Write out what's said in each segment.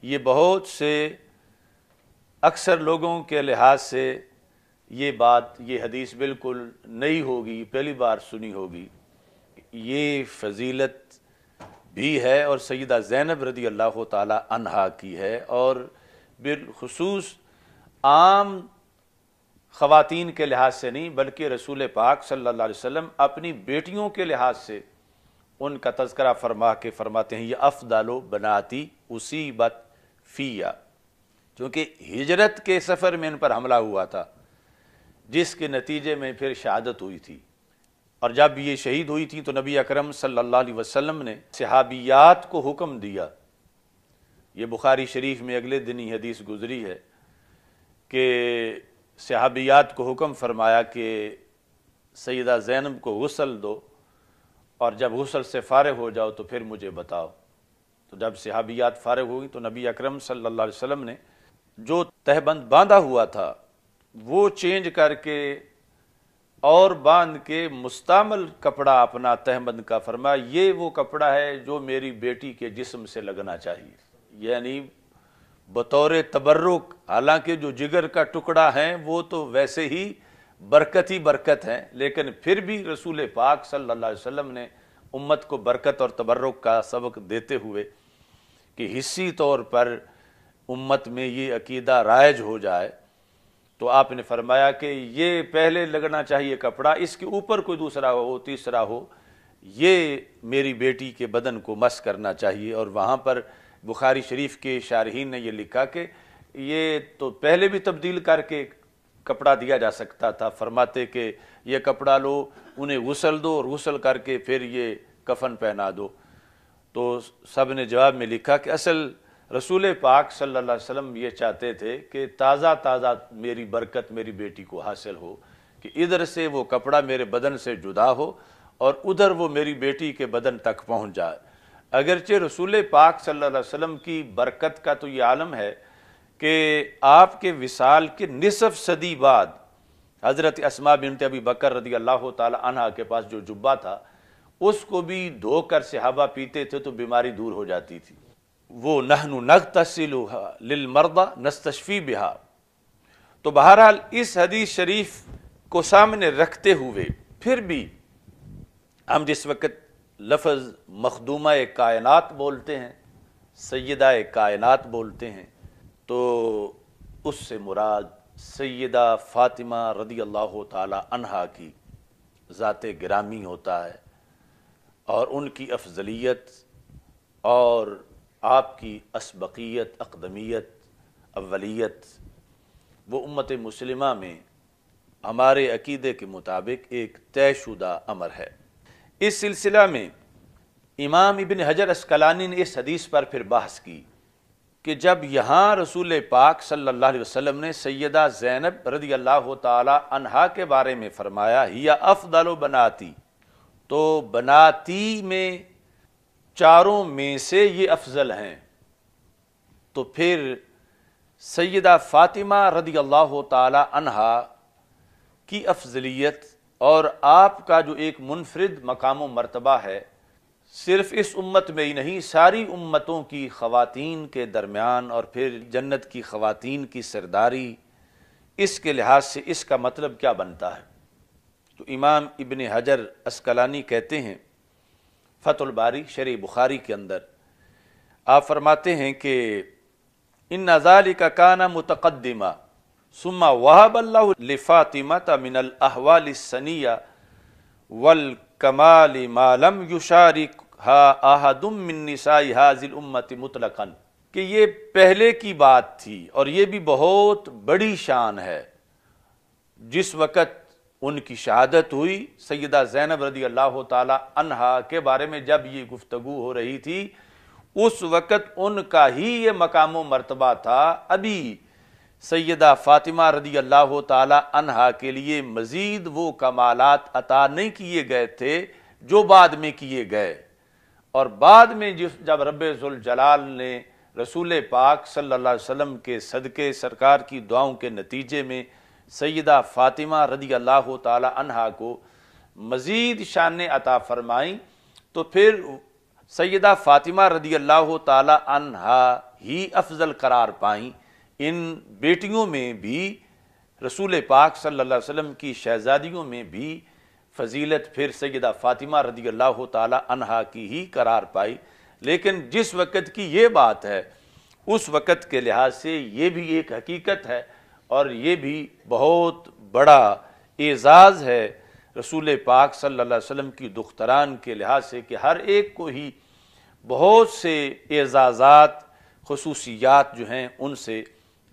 یہ بہت سے اکثر لوگوں کے لحاظ سے یہ بات، یہ حدیث بالکل نئی ہوگی، پہلی بار سنی ہوگی۔ یہ فضیلت بھی ہے اور سیدہ زینب رضی اللہ تعالی عنہا کی ہے، اور بالخصوص عام خواتین کے لحاظ سے نہیں بلکہ رسول پاک صلی اللہ علیہ وسلم اپنی بیٹیوں کے لحاظ سے ان کا تذکرہ فرما کے فرماتے ہیں یہ افضل بناتی اصیبت فیہ، چونکہ ہجرت کے سفر میں ان پر حملہ ہوا تھا جس کے نتیجے میں پھر شہادت ہوئی تھی، اور جب یہ شہید ہوئی تھی تو نبی اکرم صلی اللہ علیہ وسلم نے صحابیات کو حکم دیا، یہ بخاری شریف میں اگلے دن ہی حدیث گزری ہے کہ صحابیات کو حکم فرمایا کہ سیدہ زینب کو غسل دو، اور جب غسل سے فارغ ہو جاؤ تو پھر مجھے بتاؤ۔ تو جب صحابیات فارغ ہوئی تو نبی اکرم صلی اللہ علیہ وسلم نے جو تہبند باندھا ہوا تھا وہ چینج کر کے اور باندھ کے مستعمل کپڑا اپنا تہبند کا فرمایا یہ وہ کپڑا ہے جو میری بیٹی کے جسم سے لگنا چاہیے، یعنی بطور تبرک، حالانکہ جو جگر کا ٹکڑا ہیں وہ تو ویسے ہی برکت ہی برکت ہیں، لیکن پھر بھی رسول پاک صلی اللہ علیہ وسلم نے امت کو برکت اور تبرک کا سبق دیتے ہوئے کہ حصی طور پر امت میں یہ عقیدہ رائج ہو جائے، تو آپ نے فرمایا کہ یہ پہلے لگنا چاہیے کپڑا، اس کے اوپر کوئی دوسرا ہو، تیسرا ہو، یہ میری بیٹی کے بدن کو مس کرنا چاہیے۔ اور وہاں پر بخاری شریف کے شارحین نے یہ لکھا کہ یہ تو پہلے بھی تبدیل کر کے کپڑا دیا جا سکتا تھا، فرماتے کہ یہ کپڑا لو، انہیں غسل دو اور غسل کر کے پھر یہ کفن پہنا دو۔ تو سب نے جواب میں لکھا کہ اصل رسول پاک صلی اللہ علیہ وسلم یہ چاہتے تھے کہ تازہ تازہ میری برکت میری بیٹی کو حاصل ہو، کہ ادھر سے وہ کپڑا میرے بدن سے جدا ہو اور ادھر وہ میری بیٹی کے بدن تک پہنچ جائے۔ اگرچہ رسول پاک صلی اللہ علیہ وسلم کی برکت کا تو یہ عالم ہے کہ آپ کے وصال کے نصف صدی بعد حضرت اسماء بنت ابی بکر رضی اللہ تعالی عنہا کے پاس جو جبہ تھا اس کو بھی دھو کر صحابہ پیتے تھے تو بیماری دور ہو جاتی تھی۔ وہ نحن نغتسلها للمرضى نستشفی بہا۔ تو بہرحال اس حدیث شریف کو سامنے رکھتے ہوئے پھر بھی ہم جس وقت لفظ مخدومہ کائنات بولتے ہیں، سیدہ کائنات بولتے ہیں، تو اس سے مراد سیدہ فاطمہ رضی اللہ تعالی عنہا کی ذات گرامی ہوتا ہے، اور ان کی افضلیت اور آپ کی اسبقیت، اقدمیت، اولیت وہ امت مسلمہ میں ہمارے عقیدے کے مطابق ایک طے شدہ امر ہے۔ اس سلسلہ میں امام ابن حجر عسقلانی نے اس حدیث پر پھر بحث کی کہ جب یہاں رسول پاک صلی اللہ علیہ وسلم نے سیدہ زینب رضی اللہ تعالی عنہا کے بارے میں فرمایا ہی افضل بناتی، تو بناتی میں چاروں میں سے یہ افضل ہیں، تو پھر سیدہ فاطمہ رضی اللہ تعالی عنہا کی افضلیت اور آپ کا جو ایک منفرد مقام و مرتبہ ہے صرف اس امت میں ہی نہیں ساری امتوں کی خواتین کے درمیان، اور پھر جنت کی خواتین کی سرداری، اس کے لحاظ سے اس کا مطلب کیا بنتا ہے؟ تو امام ابن حجر عسقلانی کہتے ہیں فتح الباری شرح بخاری کے اندر آپ فرماتے ہیں کہ ان ذالک کان متقدما ثم وهب اللہ لفاطمہ من الاحوال السنیہ والکمال ما لم یشارکها احد من نساء هذه الامة مطلقا، کہ یہ پہلے کی بات تھی اور یہ بھی بہت بڑی شان ہے۔ جس وقت ان کی شہادت ہوئی سیدہ زینب رضی اللہ تعالی عنہا کے بارے میں جب یہ گفتگو ہو رہی تھی اس وقت ان کا ہی یہ مقام و مرتبہ تھا، ابھی سیدہ فاطمہ رضی اللہ تعالی عنہا کے لیے مزید وہ کمالات عطا نہیں کیے گئے تھے جو بعد میں کیے گئے، اور بعد میں جب رب ذوالجلال نے رسول پاک صلی اللہ علیہ وسلم کے صدقے سرکار کی دعاؤں کے نتیجے میں سیدہ فاطمہ رضی اللہ تعالی عنہا کو مزید شان عطا فرمائیں، تو پھر سیدہ فاطمہ رضی اللہ تعالی عنہا ہی افضل قرار پائیں، ان بیٹیوں میں بھی رسول پاک صلی اللہ علیہ وسلم کی شہزادیوں میں بھی فضیلت پھر سیدہ فاطمہ رضی اللہ تعالی عنہا کی ہی قرار پائی۔ لیکن جس وقت کی یہ بات ہے اس وقت کے لحاظ سے یہ بھی ایک حقیقت ہے اور یہ بھی بہت بڑا اعزاز ہے رسول پاک صلی اللہ علیہ وسلم کی دختران کے لحاظ سے کہ ہر ایک کو ہی بہت سے اعزازات، خصوصیات جو ہیں ان سے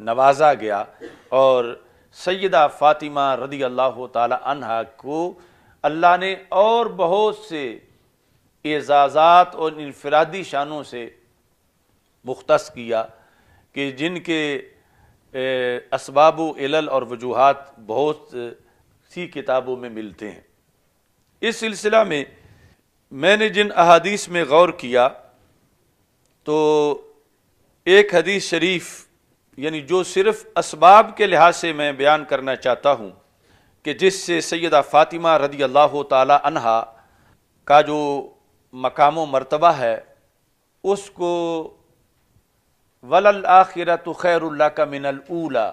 نوازا گیا، اور سیدہ فاطمہ رضی اللہ تعالی عنہا کو اللہ نے اور بہت سے اعزازات اور انفرادی شانوں سے مختص کیا کہ جن کے اسباب و علل اور وجوہات بہت سی کتابوں میں ملتے ہیں۔ اس سلسلہ میں نے جن احادیث میں غور کیا تو ایک حدیث شریف یعنی جو صرف اسباب کے لحاظ سے میں بیان کرنا چاہتا ہوں کہ جس سے سیدہ فاطمہ رضی اللہ تعالی عنہا کا جو مقام و مرتبہ ہے اس کو وَلَلْآخِرَةُ خَيْرٌ لَكَ مِنَ الْأُولَى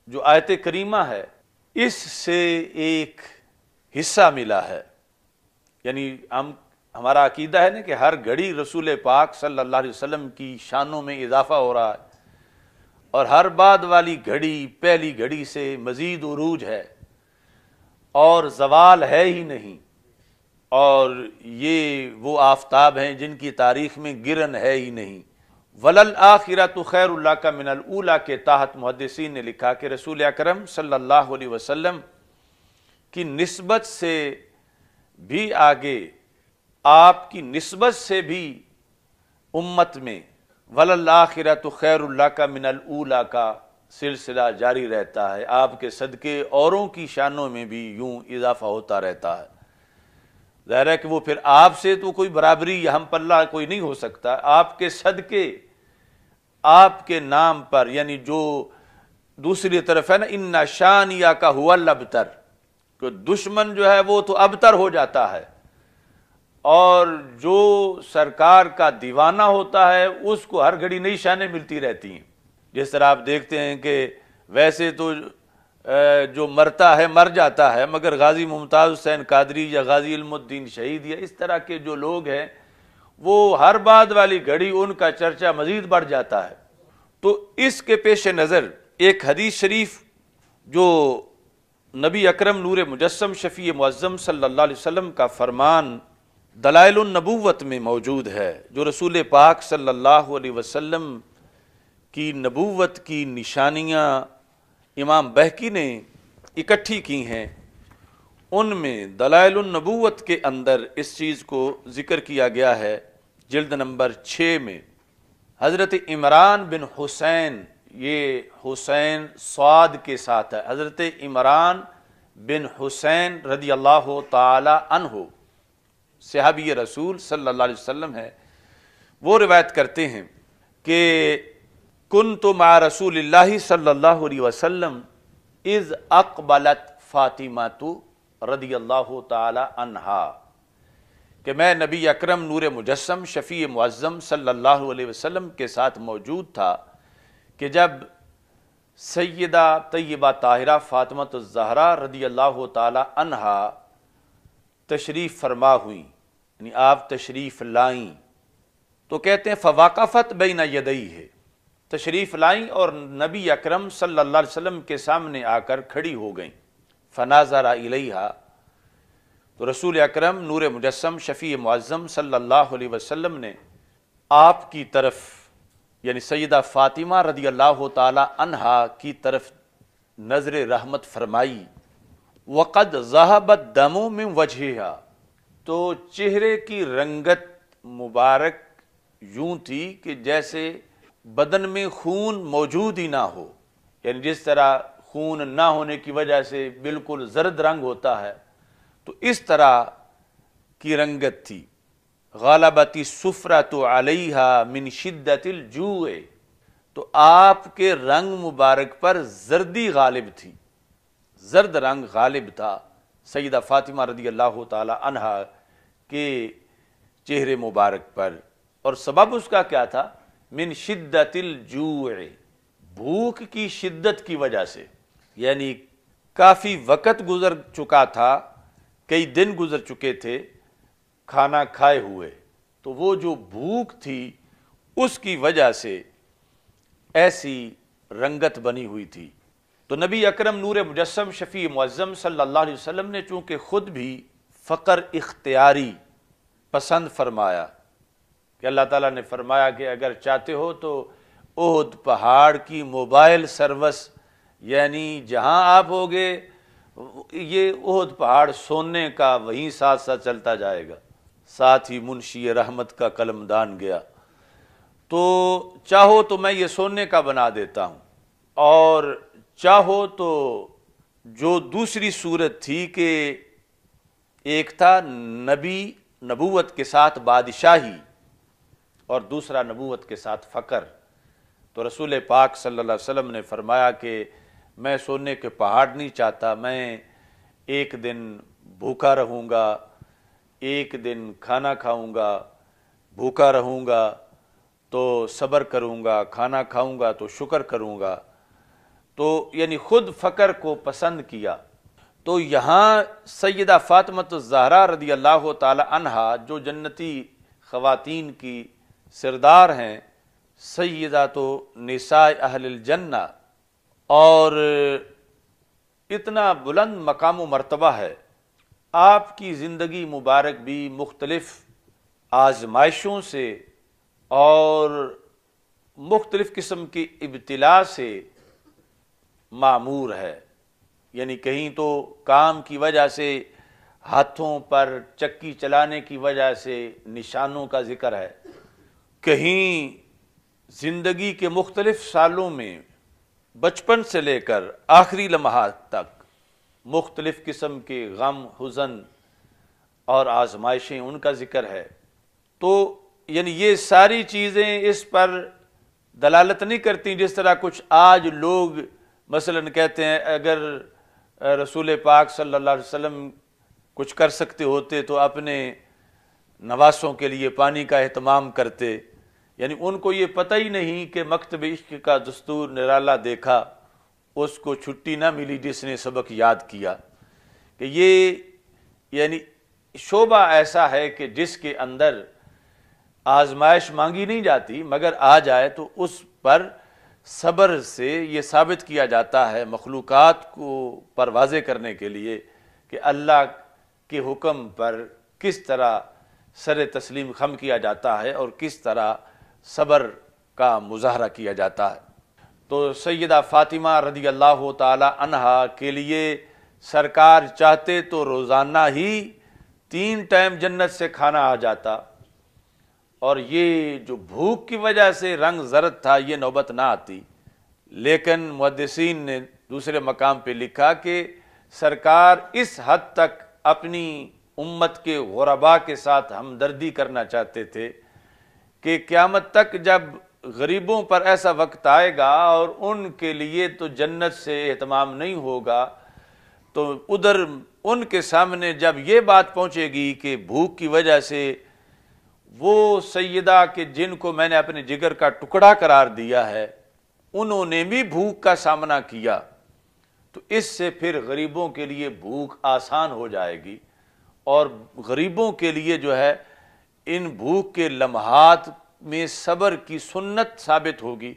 جو آیت کریمہ ہے اس سے ایک حصہ ملا ہے۔ یعنی ہمارا عقیدہ ہے نا کہ ہر گھڑی رسول پاک صلی اللہ علیہ وسلم کی شانوں میں اضافہ ہو رہا ہے اور ہر بعد والی گھڑی پہلی گھڑی سے مزید عروج ہے اور زوال ہے ہی نہیں، اور یہ وہ آفتاب ہیں جن کی تاریخ میں گرن ہے ہی نہیں۔ وَلَلْآخِرَةُ خَيْرٌ لَكَ مِنَ الْأُولَى کے تحت محدثین نے لکھا کہ رسول اکرم صلی اللہ علیہ وسلم کی نسبت سے بھی آگے، آپ کی نسبت سے بھی امت میں وَلَلْآخِرَةُ خَيْرٌ لَكَ مِنَ الْأُولَى کا سلسلہ جاری رہتا ہے، آپ کے صدقے اوروں کی شانوں میں بھی یوں اضافہ ہوتا رہتا ہے۔ ظاہر ہے کہ وہ پھر آپ سے تو کوئی برابری یا ہم پلہ کوئی نہیں ہو سکتا، آپ کے صدقے آپ کے نام پر، یعنی جو دوسری طرف ہے نا اِنَّ شَانِئَكَ هُوَ الْأَبْتَرُ کہ دشمن جو ہے وہ تو ابتر ہو جاتا ہے اور جو سرکار کا دیوانہ ہوتا ہے اس کو ہر گھڑی نئی شانیں ملتی رہتی ہیں۔ جس طرح آپ دیکھتے ہیں کہ ویسے تو جو مرتا ہے مر جاتا ہے، مگر غازی ممتاز حسین قادری یا غازی علم الدین شہید یا اس طرح کے جو لوگ ہیں وہ ہر بعد والی گھڑی ان کا چرچا مزید بڑھ جاتا ہے۔ تو اس کے پیش نظر ایک حدیث شریف جو نبی اکرم نور مجسم شفیع معظم صلی اللہ علیہ وسلم کا فرمان دلائل النبوت میں موجود ہے، جو رسول پاک صلی اللہ علیہ وسلم کی نبوت کی نشانیاں امام بہقی نے اکٹھی کی ہیں، ان میں دلائل النبوت کے اندر اس چیز کو ذکر کیا گیا ہے۔ جلد نمبر 6 میں حضرت عمران بن حسین، یہ حسین صاد کے ساتھ ہے، حضرت عمران بن حسین رضی اللہ تعالی عنہ صحابی رسول صلی اللہ علیہ وسلم ہے، وہ روایت کرتے ہیں کہ کنت مع رسول اللہ صلی اللہ علیہ وسلم اذ اقبلت فاطمہ رضی اللہ تعالی عنہا کہ میں نبی اکرم نور مجسم شفیع معظم صلی اللہ علیہ وسلم کے ساتھ موجود تھا کہ جب سیدہ طیبہ طاہرہ فاطمہ الزہرا رضی اللہ تعالی عنہا تشریف فرما ہوئیں، یعنی آپ تشریف لائیں، تو کہتے ہیں فواقفت بین یدیہ، تشریف لائیں اور نبی اکرم صلی اللہ علیہ وسلم کے سامنے آ کر کھڑی ہو گئیں۔ فناظر الیہا، تو رسول اکرم نور مجسم شفیع معظم صلی اللہ علیہ وسلم نے آپ کی طرف یعنی سیدہ فاطمہ رضی اللہ تعالی عنہا کی طرف نظر رحمت فرمائی۔ وقد ذہب الدم من وجہہا، تو چہرے کی رنگت مبارک یوں تھی کہ جیسے بدن میں خون موجود ہی نہ ہو، یعنی جس طرح خون نہ ہونے کی وجہ سے بالکل زرد رنگ ہوتا ہے تو اس طرح کی رنگت تھی۔ غالبت الصفرۃ علیہا من شدت الجوع، تو آپ کے رنگ مبارک پر زردی غالب تھی، زرد رنگ غالب تھا سیدہ فاطمہ رضی اللہ تعالی عنہا کے چہرے مبارک پر۔ اور سبب اس کا کیا تھا من شدت الجوع، بھوک کی شدت کی وجہ سے، یعنی کافی وقت گزر چکا تھا، کئی دن گزر چکے تھے کھانا کھائے ہوئے، تو وہ جو بھوک تھی اس کی وجہ سے ایسی رنگت بنی ہوئی تھی۔ تو نبی اکرم نور مجسم شفیع معظم صلی اللہ علیہ وسلم نے چونکہ خود بھی فقر اختیاری پسند فرمایا کہ اللہ تعالیٰ نے فرمایا کہ اگر چاہتے ہو تو احد پہاڑ کی موبائل سروس، یعنی جہاں آپ ہوگے یہ احد پہاڑ سونے کا وہیں ساتھ ساتھ چلتا جائے گا، ساتھ ہی منشی رحمت کا قلمدان گیا، تو چاہو تو میں یہ سونے کا بنا دیتا ہوں، اور چاہو تو جو دوسری صورت تھی کہ ایک تھا نبی نبوت کے ساتھ بادشاہی اور دوسرا نبوت کے ساتھ فقر، تو رسول پاک صلی اللہ علیہ وسلم نے فرمایا کہ میں سونے کے پہاڑ نہیں چاہتا، میں ایک دن بھوکا رہوں گا، ایک دن کھانا کھاؤں گا، بھوکا رہوں گا تو صبر کروں گا، کھانا کھاؤں گا تو شکر کروں گا، تو یعنی خود فقر کو پسند کیا۔ تو یہاں سیدہ فاطمہ الزہرا رضی اللہ تعالی عنہا جو جنتی خواتین کی سردار ہیں، سیدہ تو نساء اہل الجنہ، اور اتنا بلند مقام و مرتبہ ہے، آپ کی زندگی مبارک بھی مختلف آزمائشوں سے اور مختلف قسم کی ابتلا سے معمور ہے، یعنی کہیں تو کام کی وجہ سے ہاتھوں پر چکی چلانے کی وجہ سے نشانوں کا ذکر ہے، کہیں زندگی کے مختلف سالوں میں بچپن سے لے کر آخری لمحات تک مختلف قسم کے غم، حزن اور آزمائشیں ان کا ذکر ہے۔ تو یعنی یہ ساری چیزیں اس پر دلالت نہیں کرتی جس طرح کچھ آج لوگ مثلا کہتے ہیں اگر رسول پاک صلی اللہ علیہ وسلم کچھ کر سکتے ہوتے تو اپنے نواسوں کے لیے پانی کا اہتمام کرتے، یعنی ان کو یہ پتہ ہی نہیں کہ مکتب عشق کا دستور نرالا دیکھا، اس کو چھٹی نہ ملی جس نے سبق یاد کیا، کہ یہ یعنی شعبہ ایسا ہے کہ جس کے اندر آزمائش مانگی نہیں جاتی، مگر آ جائے تو اس پر صبر سے یہ ثابت کیا جاتا ہے مخلوقات کو پر واضح کرنے کے لیے کہ اللہ کے حکم پر کس طرح سر تسلیم خم کیا جاتا ہے اور کس طرح صبر کا مظاہرہ کیا جاتا ہے۔ تو سیدہ فاطمہ رضی اللہ تعالی عنہا کے لیے سرکار چاہتے تو روزانہ ہی 3 ٹائم جنت سے کھانا آ جاتا، اور یہ جو بھوک کی وجہ سے رنگ زرد تھا یہ نوبت نہ آتی، لیکن محدثین نے دوسرے مقام پہ لکھا کہ سرکار اس حد تک اپنی امت کے غرباء کے ساتھ ہمدردی کرنا چاہتے تھے کہ قیامت تک جب غریبوں پر ایسا وقت آئے گا اور ان کے لیے تو جنت سے اہتمام نہیں ہوگا، تو ادھر ان کے سامنے جب یہ بات پہنچے گی کہ بھوک کی وجہ سے وہ سیدہ کہ جن کو میں نے اپنے جگر کا ٹکڑا قرار دیا ہے انہوں نے بھی بھوک کا سامنا کیا، تو اس سے پھر غریبوں کے لیے بھوک آسان ہو جائے گی، اور غریبوں کے لیے جو ہے ان بھوک کے لمحات میں صبر کی سنت ثابت ہوگی